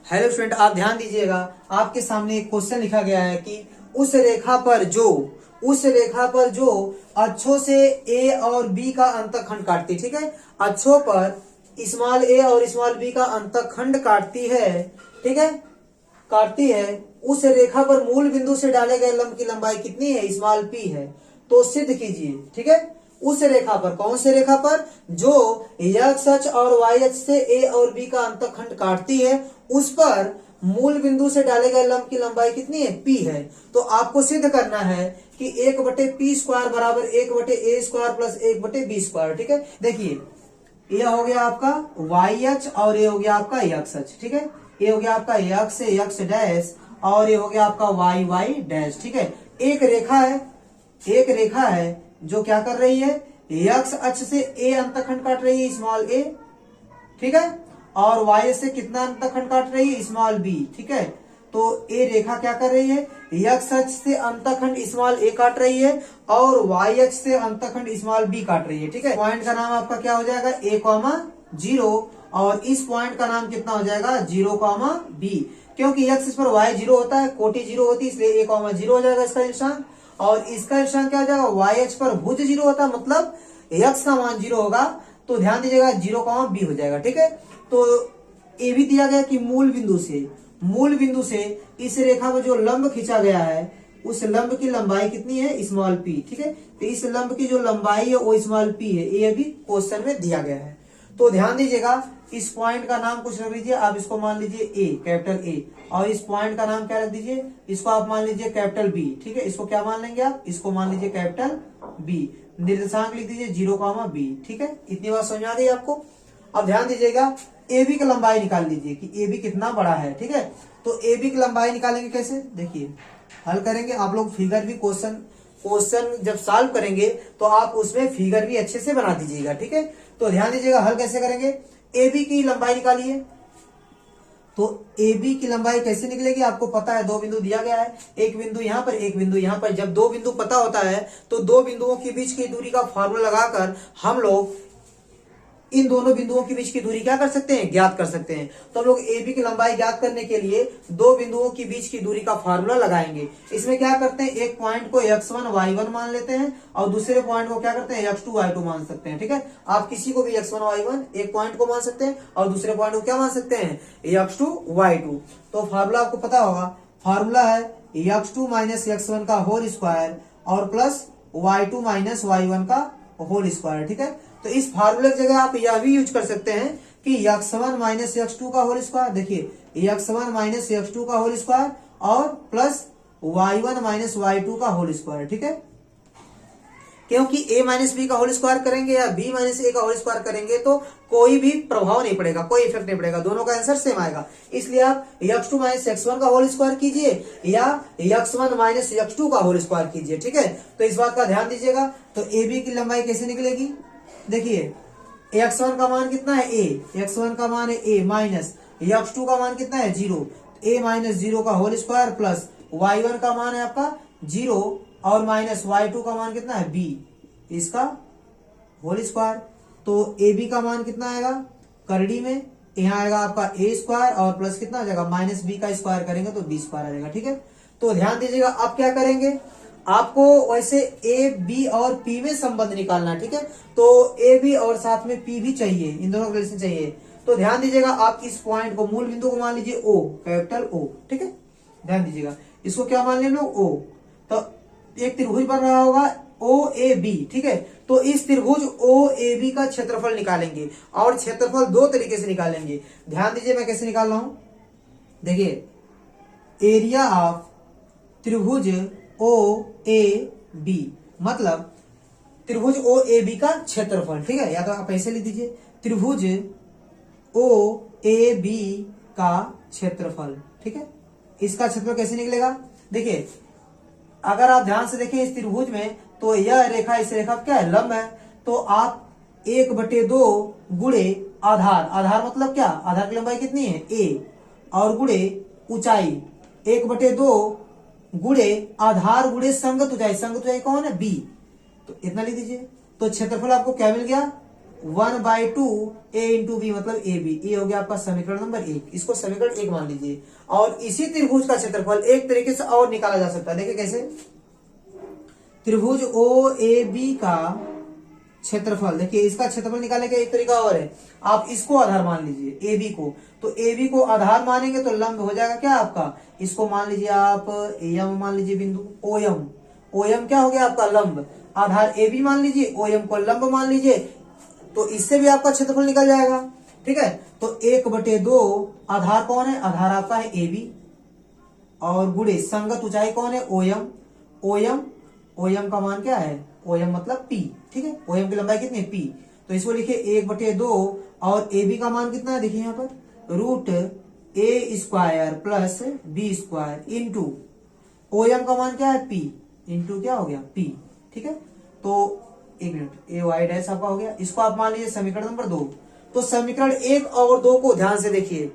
Hello student, आप ध्यान दीजिएगा। आपके सामने एक क्वेश्चन लिखा गया है कि उस रेखा पर जो अक्षों से ए और बी का अंतःखंड काटती, ठीक है, अक्षों पर स्मॉल ए और स्मॉल बी का अंतःखंड काटती है, ठीक है, काटती है। उस रेखा पर मूल बिंदु से डाले गए लंब की लंबाई कितनी है? स्मॉल पी है। तो सिद्ध कीजिए, ठीक है। उस रेखा पर, कौन से रेखा पर? जो एक्स अक्ष और वाई अक्ष से ए और बी का अंतःखंड काटती है, उस पर मूल बिंदु से डाले गए लंब की लंबाई कितनी है? पी है। तो आपको सिद्ध करना है कि 1/p² बराबर 1/a² प्लस 1/b², ठीक है। देखिए, ये हो गया आपका वाई अक्ष और ये हो गया आपका एक्स अक्ष, ठीक है। ये हो गया आपका एक्स डैश और ये हो गया आपका वाई डैश, ठीक है। एक रेखा है जो क्या कर रही है? एक्स अक्ष से ए अंतःखंड काट रही है, स्मॉल ए, ठीक है, और वाई से कितना अंतःखंड काट रही है? स्मॉल बी, ठीक है। तो ए रेखा क्या कर रही है? एक्स अक्ष से अंतःखंड स्मॉल ए काट रही है और वाई अक्ष से अंतःखंड स्मॉल बी काट रही है, ठीक है। पॉइंट का नाम आपका क्या हो जाएगा? a,0 और इस पॉइंट का नाम कितना हो जाएगा? 0,b। क्योंकि एक्स पर वाई 0 होता है, कोटि 0 होती है, इसलिए a,0 हो जाएगा इसका निशान। और इसका निशान क्या हो जाएगा? वाई अक्ष पर भुज 0 होता है, मतलब एक्स का मान 0 होगा, तो ध्यान दीजिएगा 0,b हो जाएगा, ठीक है। तो ये भी दिया गया कि मूल बिंदु से इस रेखा में जो लंब खींचा गया है, उस लंब की लंबाई कितनी है? स्मॉल पी, ठीक है। तो इस लंब की जो लंबाई है वो स्मॉल पी है, ये भी क्वेश्चन में दिया गया है। तो ध्यान दीजिएगा, इस पॉइंट का नाम कुछ रख लीजिए आप, इसको मान लीजिए ए, कैपिटल ए, और इस पॉइंट का नाम क्या रख दीजिए? इसको आप मान लीजिए कैपिटल बी, ठीक है। इसको क्या मान लेंगे आप? इसको मान लीजिए कैपिटल बी। निर्देशांक लिख दीजिए 0,b, ठीक है। इतनी बात समझ आ गई आपको? अब ध्यान दीजिएगा, ए बी की लंबाई निकाल लीजिए कि ए बी कितना बड़ा है, ठीक है। तो ए बी की लंबाई निकालेंगे कैसे? देखिए, हल करेंगे आप लोग। फिगर भी क्वेश्चन जब सॉल्व करेंगे तो आप उसमें फिगर भी अच्छे से बना दीजिएगा, ठीक है। तो ध्यान दीजिएगा, हल कैसे करेंगे? ए बी की लंबाई निकालिए। तो ए बी की लंबाई कैसे निकलेगी? आपको पता है, दो बिंदु दिया गया है, एक बिंदु यहाँ पर, एक बिंदु यहाँ पर। जब दो बिंदु पता होता है तो दो बिंदुओं के बीच की दूरी का फॉर्मूला लगाकर हम लोग इन दोनों बिंदुओं के बीच की दूरी क्या कर सकते हैं? ज्ञात कर सकते हैं। तो हम लोग ए बी की लंबाई ज्ञात करने के लिए दो बिंदुओं के बीच की दूरी का फार्मूला लगाएंगे। इसमें क्या करते हैं? एक पॉइंट को x1 y1 मान लेते हैं और दूसरे पॉइंट को क्या करते हैं? x2 y2 मान सकते हैं, ठीक है। आप किसी को भी x1 y1 एक पॉइंट को मान सकते हैं और दूसरे पॉइंट को क्या मान सकते हैं? x2 y2। तो फार्मूला आपको पता होगा, फार्मूला है x2 माइनस x1 का होल स्क्वायर और प्लस y2 माइनस y1 का होल स्क्वायर, ठीक है। तो इस फार्मूले की जगह आप यह भी यूज कर सकते हैं कि x1 माइनस x2 का होल स्क्वायर, देखिए x1 माइनस x2 का होल स्क्वायर और प्लस y1 माइनस y2 का होल स्क्वायर, ठीक है। क्योंकि a माइनस बी का होल स्क्वायर करेंगे या b माइनस ए का होल स्क्वायर करेंगे तो कोई भी प्रभाव नहीं पड़ेगा, कोई इफेक्ट नहीं पड़ेगा, दोनों का आंसर सेम आएगा। इसलिए आप x2 माइनस x1 का होल स्क्वायर कीजिए या x1 माइनस x2 का होल स्क्वायर कीजिए, ठीक है। तो इस बात का ध्यान दीजिएगा। तो ए बी की लंबाई कैसे निकलेगी? देखिए, x1 का मान कितना है? x1 का मान है a माइनस x2 का मान कितना है? 0। a माइनस 0 का होल स्क्वायर प्लस y1 का मान है आपका 0 और माइनस y2 का मान कितना है? b, इसका होल स्क्वायर। तो ab का मान कितना आएगा? करड़ी में यहाँ आएगा आपका a स्क्वायर और प्लस कितना आ जाएगा? माइनस b का स्क्वायर करेंगे तो b स्क्वायर आ जाएगा, ठीक है। तो ध्यान दीजिएगा, अब क्या करेंगे? आपको वैसे ए बी और पी में संबंध निकालना, ठीक है। तो ए बी और साथ में पी भी चाहिए, इन दोनों का रिलेशन चाहिए। तो ध्यान दीजिएगा, आप इस पॉइंट को, मूल बिंदु को मान लीजिए ओ, कैपिटल ओ, ठीक है। ध्यान दीजिएगा, इसको क्या मान लें लोग? ओ। तो एक त्रिभुज बन रहा होगा ओ ए बी, ठीक है। तो इस त्रिभुज ओ ए बी का क्षेत्रफल निकालेंगे और क्षेत्रफल दो तरीके से निकालेंगे। ध्यान दीजिए मैं कैसे निकाल रहा हूं। देखिए, एरिया ऑफ त्रिभुज ओ ए बी मतलब त्रिभुज ओ ए बी का क्षेत्रफल, ठीक है। या तो आप ऐसे लिख दीजिए, त्रिभुज ओ ए बी का क्षेत्रफल, ठीक है। इसका क्षेत्रफल कैसे निकलेगा? देखिए, अगर आप ध्यान से देखें इस त्रिभुज में, तो यह रेखा इस रेखा क्या है? लंब है। तो आप 1/2 गुणे आधार मतलब क्या? आधार की लंबाई कितनी है? a और गुणे ऊंचाई 1/2 गुणे आधार गुणे संगत ऊंचाई कौन है? b। तो इतना लिख दीजिए। तो क्षेत्रफल आपको क्या मिल गया? 1/2 a इंटू बी मतलब ए बी। ये हो गया आपका समीकरण नंबर 1। इसको समीकरण 1 मान लीजिए। और इसी त्रिभुज का क्षेत्रफल एक तरीके से और निकाला जा सकता है। देखिए कैसे, त्रिभुज ओ ए बी का क्षेत्रफल, देखिए इसका क्षेत्रफल निकालने का एक तरीका और है। आप इसको आधार मान लीजिए ए बी को, तो ए बी को आधार मानेंगे तो लंब हो जाएगा क्या आपका, इसको मान लीजिए आप एम मान लीजिए बिंदु ओएम। ओएम क्या हो गया आपका लंब, आधार ए बी मान लीजिए, ओएम को लंब मान लीजिए, तो इससे भी आपका क्षेत्रफल निकल जाएगा। ठीक है, तो 1/2 आधार कौन है, आधार आपका है ए बी, और गुणे संगत ऊंचाई कौन है ओएम। ओएम ओएम का मान क्या है, ओएम मतलब पी। ठीक है, ओएम की लंबाई कितनी है पी, तो इसको लिखिए 1/2 और ए बी का मान कितना है, देखिए यहाँ पर √a² प्लस b² इंटू ओएम का मान क्या है पी इंटू क्या हो गया पी। ठीक है, तो एक मिनट, ए वाई डैश आपका हो गया। इसको आप मान लीजिए समीकरण नंबर 2। तो समीकरण 1 और 2 को ध्यान से देखिए।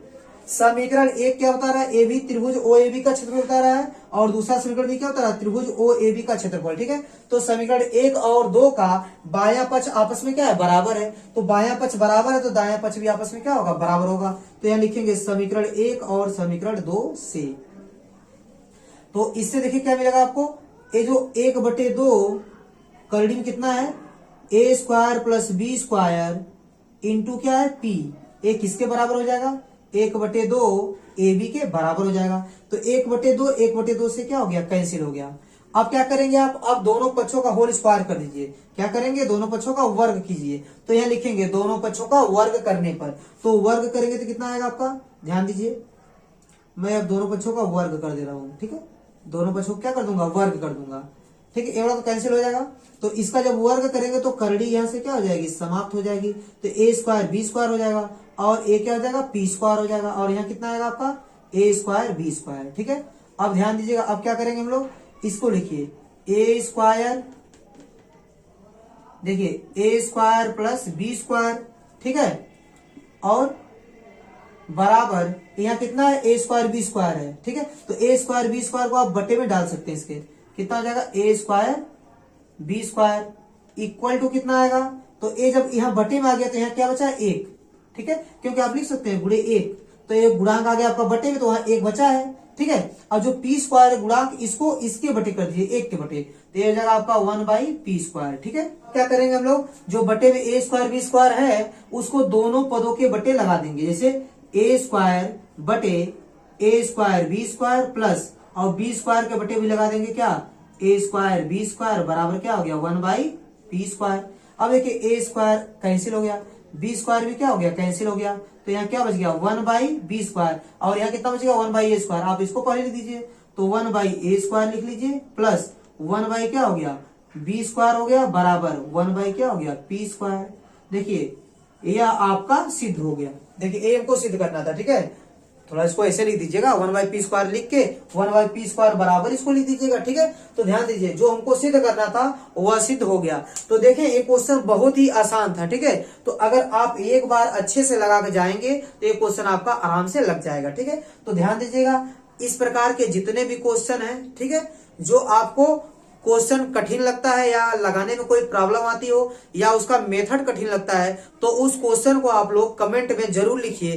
समीकरण 1 क्या बता रहा है, ए बी त्रिभुज ओ ए बी का क्षेत्रफल बता रहा है, और दूसरा समीकरण भी क्या बता रहा है, त्रिभुज ओ ए बी का क्षेत्रफल। ठीक है, तो समीकरण 1 और 2 का बायां पक्ष आपस में क्या है, बराबर है। तो बायां पक्ष बराबर है तो दायां पक्ष भी आपस में क्या होगा, बराबर होगा। तो यहाँ लिखेंगे समीकरण 1 और समीकरण 2 से। तो इससे देखिए क्या मिलेगा आपको, ये जो 1/2 करड़ी में कितना है, a² प्लस b² इंटू क्या है पी, ये किसके बराबर हो जाएगा, 1/2 ए बी के बराबर हो जाएगा। तो 1/2 से क्या हो गया, कैंसिल हो गया। अब क्या करेंगे आप, अब दोनों पक्षों का होल स्क्वायर कर दीजिए। क्या करेंगे, दोनों पक्षों का वर्ग कीजिए। तो यहाँ लिखेंगे दोनों पक्षों का वर्ग करने पर, तो वर्ग करेंगे तो कितना आएगा आपका, ध्यान दीजिए, मैं अब दोनों पक्षों का वर्ग कर दे रहा हूँ। ठीक है, दोनों पक्षों को क्या कर दूंगा, वर्ग कर दूंगा। ठीक है, एवढा तो कैंसिल हो जाएगा। तो इसका जब वर्ग करेंगे तो करड़ी यहाँ से क्या हो जाएगी, समाप्त हो जाएगी। तो a² b² हो जाएगा, और a क्या हो जाएगा, p² हो जाएगा, और यहाँ कितना आएगा आपका a² b²। ठीक है, अब ध्यान दीजिएगा, अब क्या करेंगे हम लोग, इसको लिखिए a², देखिए a² प्लस b²। ठीक है, और बराबर यहाँ कितना है, a² b² है। ठीक है, तो a² b² को आप बटे में डाल सकते हैं। इसके कितना हो जाएगा, a² b² इक्वल टू कितना आएगा, तो a जब यहाँ बटे में आ गया तो यहाँ क्या बचा है, 1। ठीक है, क्योंकि आप लिख सकते हैं गुणे 1, तो ये गुणांक आ गया आपका बटे में, तो वहां 1 बचा है। ठीक है, अब जो p² गुणांक इसको इसके बटे कर दीजिए, 1 के बटे, तो ये हो जाएगा आपका 1/p²। ठीक है, क्या करेंगे हम लोग, जो बटे में a² b² है उसको दोनों पदों के बटे लगा देंगे। जैसे a² बटे a² b² प्लस, और b² के बटे भी लगा देंगे क्या, a² b² बराबर क्या हो गया, 1/p²। अब देखिए a² कैंसिल हो गया, b² भी क्या हो गया, कैंसिल हो गया, तो यहाँ क्या बच गया, 1/b², और यहाँ कितना बचेगा, 1/a²। आप इसको पहले लिख दीजिए, तो 1/a² लिख लीजिए प्लस 1/ क्या हो गया, b² हो गया, बराबर 1/ क्या हो गया, p²। देखिए यह आपका सिद्ध हो गया। देखिए a को सिद्ध करना था। ठीक है, थोड़ा इसको ऐसे लिख दीजिएगा, 1/p² लिख के 1/p² बराबर इसको लिख दीजिएगा। ठीक है, तो ध्यान दीजिए, जो हमको सिद्ध करना था वह सिद्ध हो गया। तो देखिए ये क्वेश्चन बहुत ही आसान था। ठीक है, तो अगर आप एक बार अच्छे से लगा के जाएंगे तो ये क्वेश्चन आपका आराम से लग जाएगा। ठीक है, तो ध्यान दीजिएगा, इस प्रकार के जितने भी क्वेश्चन है, ठीक है, जो आपको क्वेश्चन कठिन लगता है या लगाने में कोई प्रॉब्लम आती हो या उसका मेथड कठिन लगता है, तो उस क्वेश्चन को आप लोग कमेंट में जरूर लिखिए।